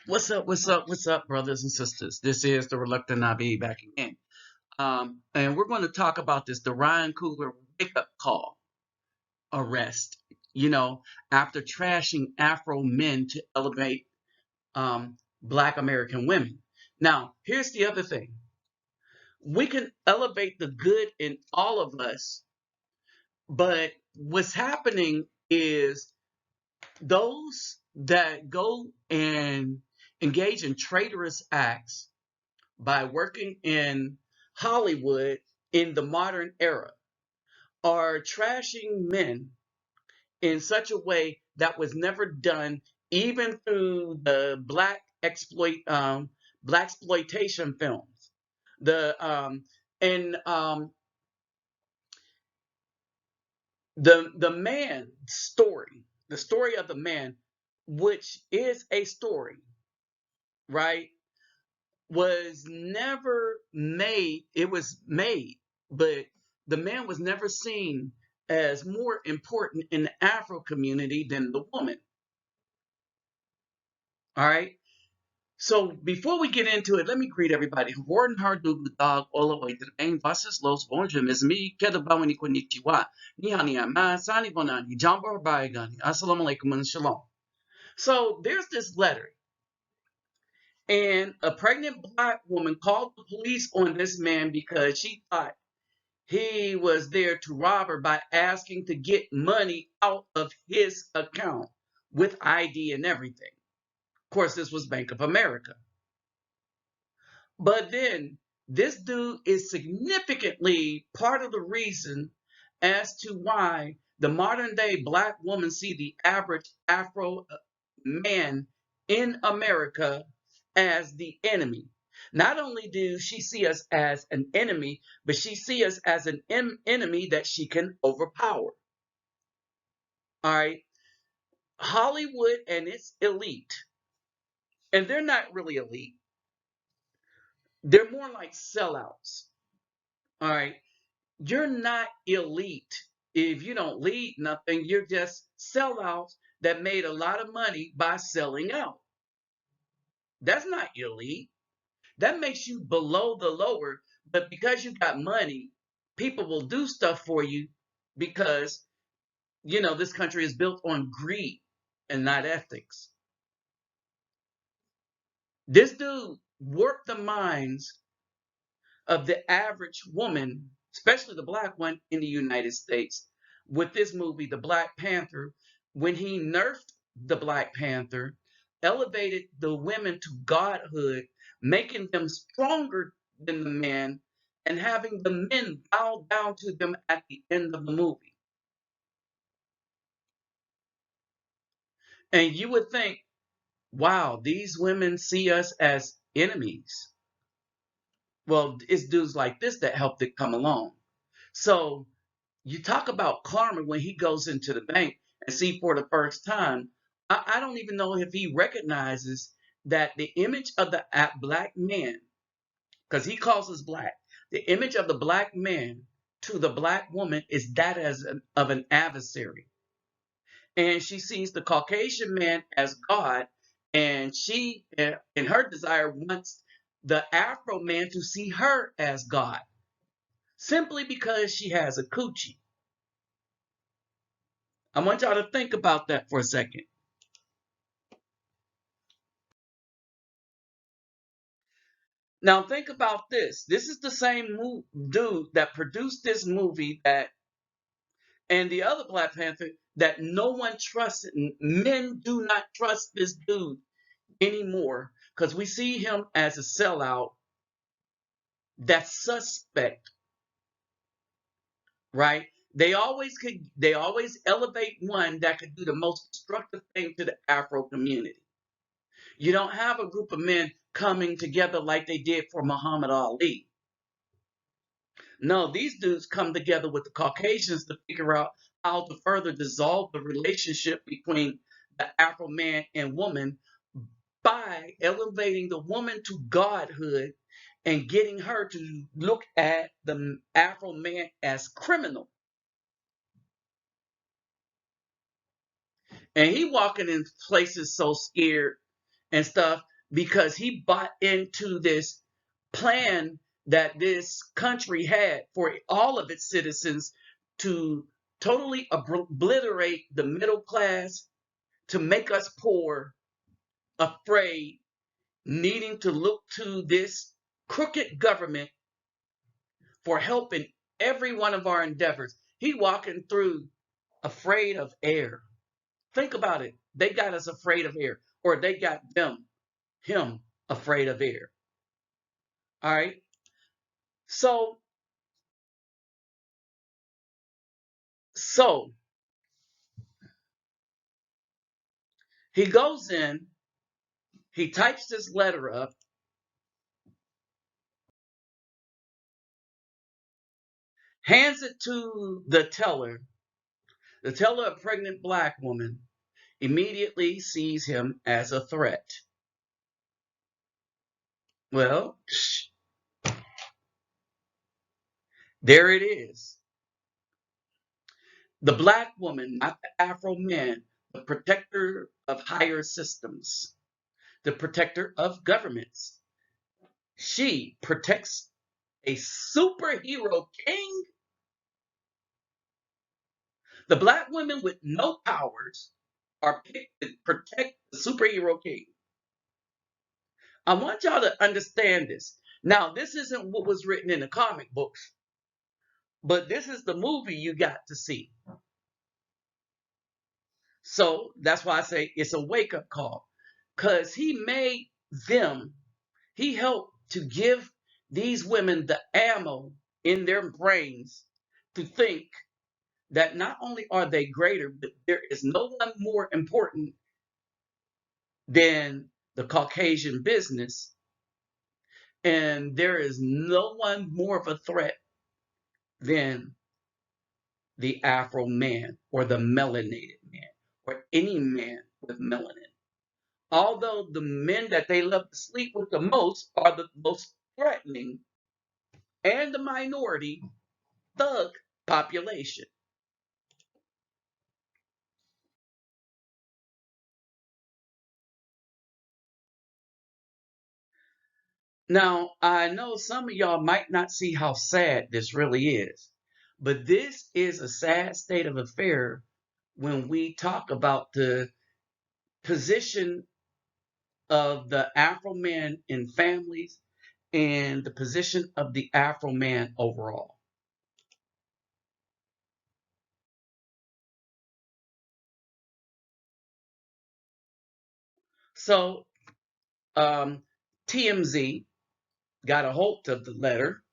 What's up? What's up? What's up, brothers and sisters? This is the Reluctant Nabi back again. And we're going to talk about the Ryan Coogler wake up call arrest. You know, after trashing Afro men to elevate Black American women. Now, here's the other thing: we can elevate the good in all of us, but what's happening is those that go and engage in traitorous acts by working in Hollywood in the modern era are trashing men in such a way that was never done even through the black exploitation films. The and the man story, the story of the man, which is a story, right? Was never made. It was made, but the man was never seen as more important in the Afro community than the woman. All right. So before we get into it, let me greet everybody. Gordon Hardu dog all the way to the main buses, Los Bonjour, Miss Me, Kedabawani Konnichiwa, Nihani Ama, Sani Bonani, Jamba Baigani, Assalamu alaikum and Shalom. So there's this letter, and a pregnant Black woman called the police on this man because she thought he was there to rob her by asking to get money out of his account with ID and everything. Of course, this was Bank of America. But then this dude is significantly part of the reason as to why the modern day Black woman see the average Afro man in America as the enemy. Not only do she see us as an enemy, but she see us as an enemy that she can overpower. All right. Hollywood and its elite, and they're not really elite, they're more like sellouts. All right. You're not elite if you don't lead nothing. You're just sellouts that made a lot of money by selling out. That's not elite. That makes you below the lower, but because you got money, people will do stuff for you because, this country is built on greed and not ethics. This dude worked the minds of the average woman, especially the Black one in the United States, with this movie, The Black Panther, when he nerfed the Black Panther, elevated the women to godhood, making them stronger than the men, and having the men bow down to them at the end of the movie. And you would think, wow, these women see us as enemies. Well, it's dudes like this that helped it come along. So you talk about karma when he goes into the bank and see for the first time. I don't even know if he recognizes that the image of the Black man, because he calls us Black, the image of the Black man to the Black woman is that of an adversary. And she sees the Caucasian man as God, and she, in her desire, wants the Afro man to see her as God, simply because she has a coochie. I want y'all to think about that for a second. Now think about this. This is the same dude that produced this movie that, and the other Black Panther that no one trusted. Men do not trust this dude anymore because we see him as a sellout that's suspect, right? They always elevate one that could do the most destructive thing to the Afro community. You don't have a group of men coming together like they did for Muhammad Ali. No, these dudes come together with the Caucasians to figure out how to further dissolve the relationship between the Afro man and woman by elevating the woman to godhood and getting her to look at the Afro man as criminal. And he walking in places so scared and stuff because he bought into this plan that this country had for all of its citizens to totally obliterate the middle class, to make us poor, afraid, needing to look to this crooked government for help in every one of our endeavors. He walking through afraid of air. Think about it. They got us afraid of air, or they got him afraid of air. All right. So, so he goes in, he types this letter up, hands it to the teller. The teller, a pregnant black woman, immediately sees him as a threat. Well, there it is. The black woman, not the Afro man, the protector of higher systems, the protector of governments. She protects a superhero king. The black women with no powers are picked to protect the superhero king. I want y'all to understand this. Now, this isn't what was written in the comic books, but this is the movie you got to see. So that's why I say it's a wake-up call. Because he made them, he helped to give these women the ammo in their brains to think that not only are they greater, but there is no one more important than the Caucasian business, and there is no one more of a threat than the Afro man or the melanated man or any man with melanin. Although the men that they love to sleep with the most are the most threatening and the minority thug population. Now, I know some of y'all might not see how sad this really is, but this is a sad state of affair when we talk about the position of the Afro man in families and the position of the Afro man overall. So, TMZ got a hold of the letter.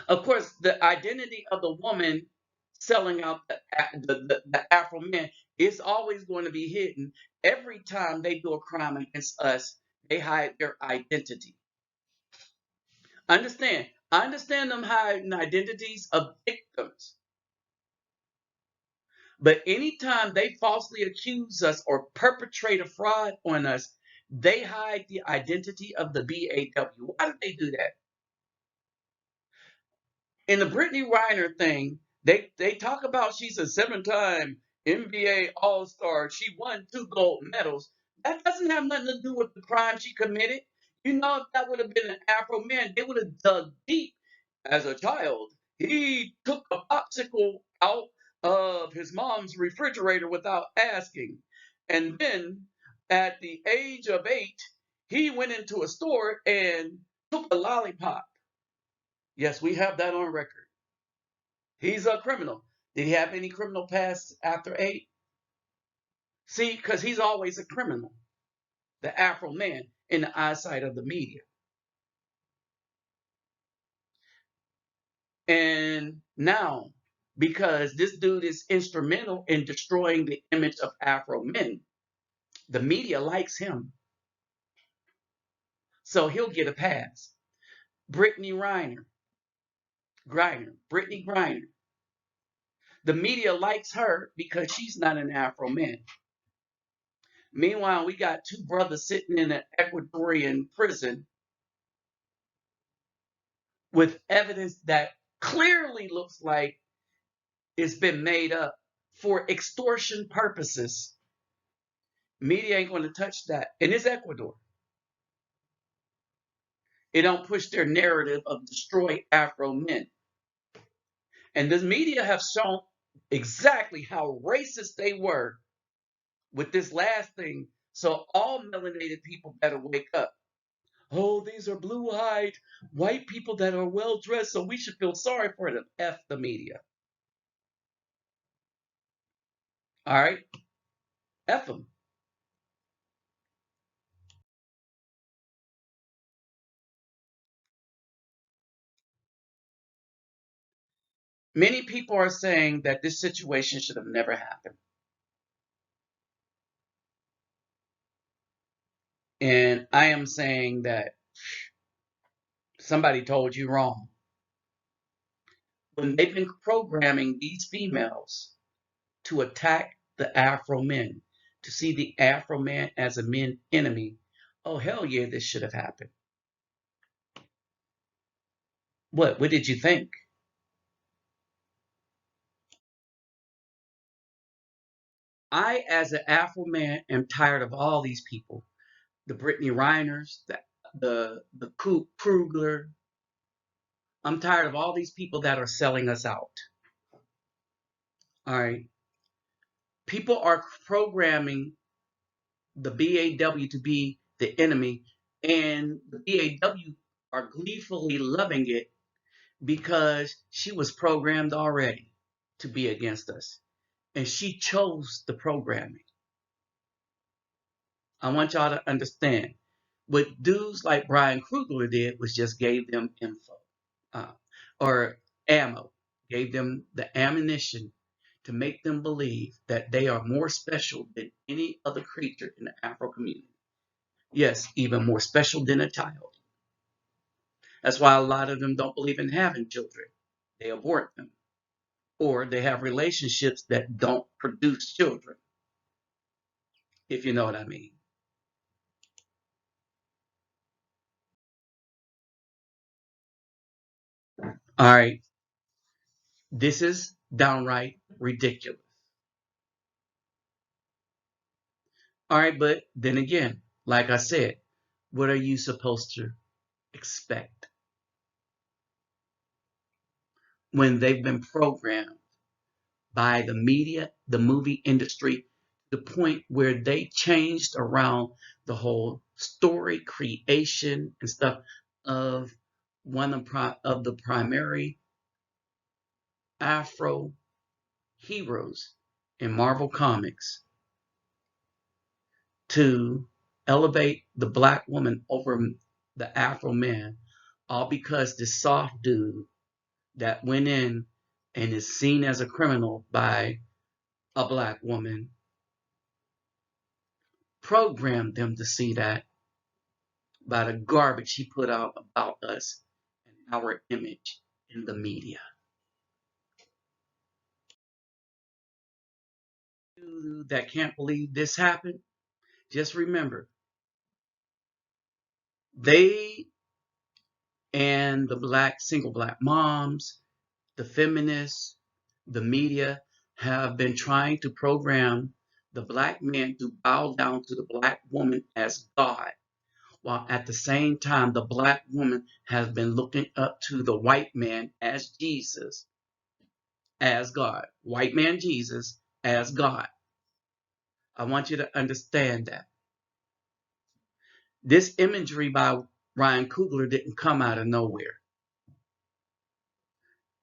Of course, the identity of the woman selling out the Afro man is always going to be hidden. Every time they do a crime against us, they hide their identity. Understand? I understand them hiding identities of victims. But anytime they falsely accuse us or perpetrate a fraud on us, they hide the identity of the BAW. Why do they do that? In the Brittany Reiner thing, they talk about she's a 7-time NBA All-Star. She won 2 gold medals. That doesn't have nothing to do with the crime she committed. You know, if that would have been an Afro man, they would have dug deep. As a child, he took a popsicle out of his mom's refrigerator without asking. And then at the age of 8, he went into a store and took a lollipop. Yes, we have that on record. He's a criminal. Did he have any criminal past after 8? See, because he's always a criminal, the Afro man, in the eyesight of the media. And now, because this dude is instrumental in destroying the image of Afro men, the media likes him. So he'll get a pass. Brittany Brittany Griner. The media likes her because she's not an Afro man. Meanwhile, we got 2 brothers sitting in an Ecuadorian prison with evidence that clearly looks like it's been made up for extortion purposes. Media ain't going to touch that. And it's Ecuador. It don't push their narrative of destroy Afro men. And the media have shown exactly how racist they were with this last thing. So all melanated people better wake up. Oh, these are blue-eyed white people that are well-dressed, so we should feel sorry for them. F the media. All right? F them. Many people are saying that this situation should have never happened. And I am saying that somebody told you wrong. When they've been programming these females to attack the Afro men, to see the Afro man as a men enemy, oh, hell yeah, this should have happened. What did you think? I, as an Afro man, am tired of all these people. The Brittany Reiners, the Coogler. I'm tired of all these people that are selling us out. All right. People are programming the BAW to be the enemy, and the BAW are gleefully loving it because she was programmed already to be against us. And she chose the programming. I want y'all to understand. What dudes like Brian Coogler did was just gave them info uh, or ammo, gave them the ammunition to make them believe that they are more special than any other creature in the Afro community. Yes, even more special than a child. That's why a lot of them don't believe in having children. They abort them. Or they have relationships that don't produce children, if you know what I mean. All right. This is downright ridiculous. All right, but then again, like I said, what are you supposed to expect when they've been programmed by the media, the movie industry, to the point where they changed around the whole story creation and stuff of of the primary Afro heroes in Marvel Comics to elevate the black woman over the Afro man, all because this soft dude that went in and is seen as a criminal by a black woman programmed them to see that by the garbage he put out about us and our image in the media. You that can't believe this happened, just remember they and the black single black moms, the feminists, the media have been trying to program the black man to bow down to the black woman as God, while at the same time the black woman has been looking up to the white man as Jesus, as God. White man Jesus as God. I want you to understand that. This imagery by Ryan Coogler didn't come out of nowhere.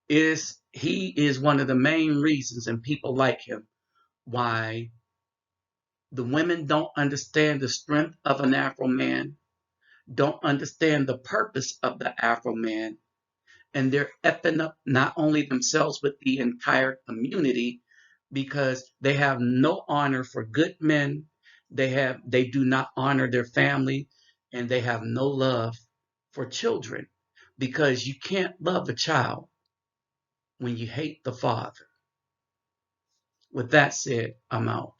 He is one of the main reasons, and people like him, why the women don't understand the strength of an Afro man, don't understand the purpose of the Afro man, and they're effing up not only themselves but the entire community because they have no honor for good men. They do not honor their family, and they have no love for children because you can't love a child when you hate the father. With that said, I'm out.